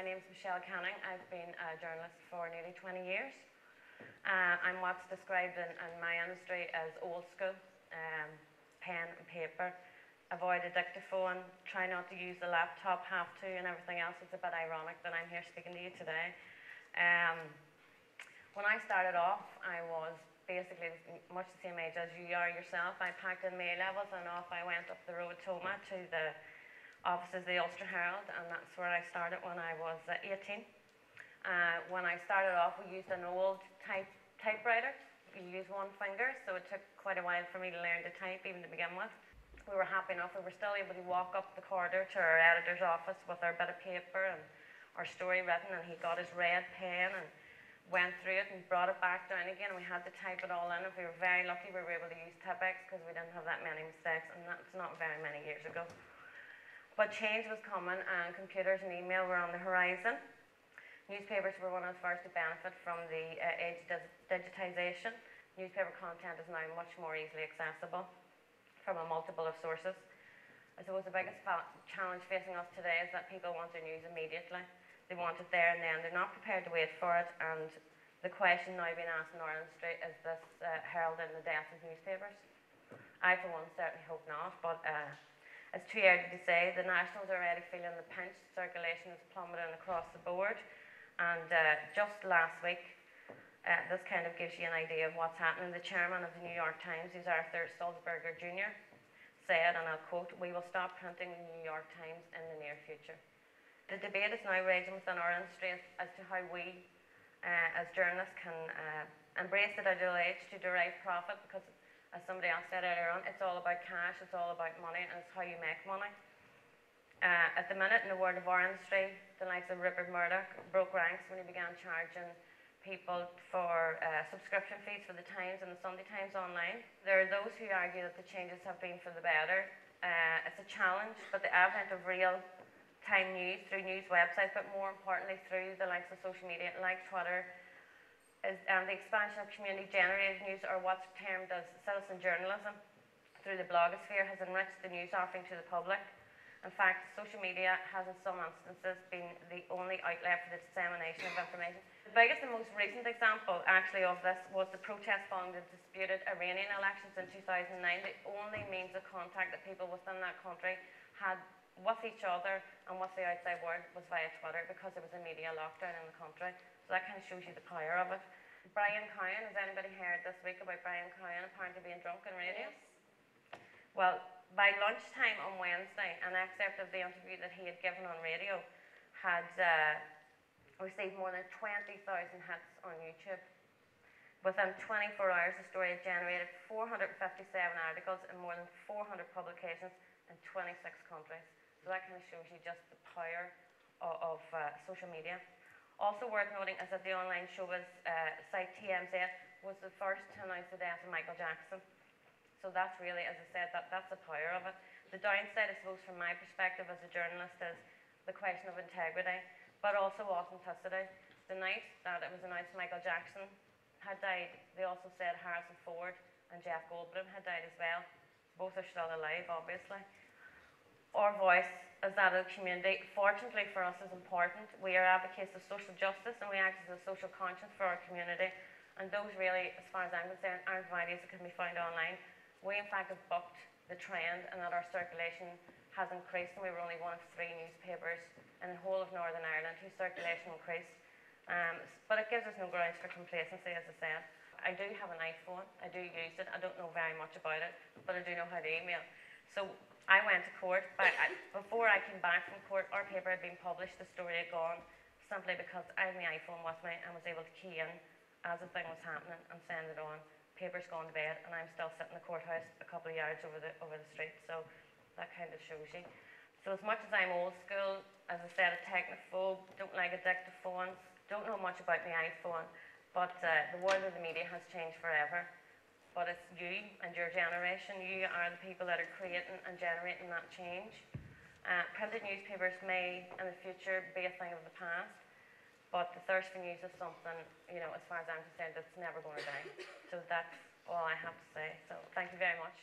My name is Michelle Canning. I've been a journalist for nearly 20 years. I'm what's described in my industry as old school, pen and paper. Avoid a dictaphone, try not to use the laptop, have to, and everything else. It's a bit ironic that I'm here speaking to you today. When I started off, I was basically much the same age as you are yourself. I packed in my A-levels and off I went up the road to Omagh to the offices of the Ulster Herald, and that's where I started when I was 18. When I started off, we used an old typewriter. You use one finger, so it took quite a while for me to learn to type, even to begin with. We were happy enough. We were still able to walk up the corridor to our editor's office with our bit of paper and our story written, and he got his red pen and went through it and brought it back down again, and we had to type it all in. If we were very lucky, we were able to use Tipp-Ex because we didn't have that many mistakes, and that's not very many years ago. But change was coming, and computers and email were on the horizon. Newspapers were one of the first to benefit from the age of digitisation. Newspaper content is now much more easily accessible from a multiple of sources. I suppose the biggest challenge facing us today is that people want their news immediately. They want it there and then. They're not prepared to wait for it, and the question now being asked in our industry is this heralding the death of newspapers? I, for one, certainly hope not, but it's too early to say. The Nationals are already feeling the pinch. Circulation is plummeting across the board, and just last week, this kind of gives you an idea of what's happening. The chairman of the New York Times, who's Arthur Sulzberger Jr., said, and I'll quote, "We will stop printing the New York Times in the near future." The debate is now raging within our industry as to how we, as journalists, can embrace the digital age to derive profit, because, as somebody else said earlier on, it's all about cash, it's all about money, and it's how you make money. At the minute, in the world of our industry, the likes of Rupert Murdoch broke ranks when he began charging people for subscription fees for the Times and the Sunday Times online. There are those who argue that the changes have been for the better. It's a challenge, but the advent of real-time news through news websites, but more importantly through the likes of social media like Twitter, and the expansion of community-generated news, or what's termed as citizen journalism, through the blogosphere, has enriched the news offering to the public. In fact, social media has in some instances been the only outlet for the dissemination of information. The biggest and most recent example actually of this was the protest following the disputed Iranian elections in 2009. The only means of contact that people within that country had with each other and with the outside world was via Twitter, because there was a media lockdown in the country. So that kind of shows you the power of it. Brian Cowen, has anybody heard this week about Brian Cowen apparently being drunk on radio? Yes. Well, by lunchtime on Wednesday, an excerpt of the interview that he had given on radio had received more than 20,000 hits on YouTube. Within 24 hours, the story had generated 457 articles in more than 400 publications in 26 countries. So that kind of shows you just the power of social media. Also worth noting is that the online showbiz site TMZ was the first to announce the death of Michael Jackson. So that's really, as I said, that's the power of it. The downside, I suppose, from my perspective as a journalist, is the question of integrity, but also authenticity. The night that it was announced Michael Jackson had died, they also said Harrison Ford and Jeff Goldblum had died as well. Both are still alive, obviously. Our voice as that of the community, fortunately for us, is important. We are advocates of social justice, and we act as a social conscience for our community. And those really, as far as I'm concerned, aren't values that can be found online. We, in fact, have bucked the trend, and that our circulation has increased, and we were only one of 3 newspapers in the whole of Northern Ireland whose circulation increased. But it gives us no grounds for complacency, as I said. I do have an iPhone. I do use it. I don't know very much about it, but I do know how to email. So I went to court. Before I came back from court, our paper had been published, the story had gone, simply because I had my iPhone with me and was able to key in as the thing was happening and send it on. Paper's gone to bed, and I'm still sitting in the courthouse a couple of yards over the street, so that kind of shows you. So as much as I'm old school, as I said, a technophobe, don't like a dictaphone, don't know much about my iPhone, but the world of the media has changed forever. But it's you and your generation, you are the people that are creating and generating that change. Printed newspapers may, in the future, be a thing of the past, but the thirst for news is something, as far as I'm concerned, that's never going to die. So that's all I have to say. So thank you very much.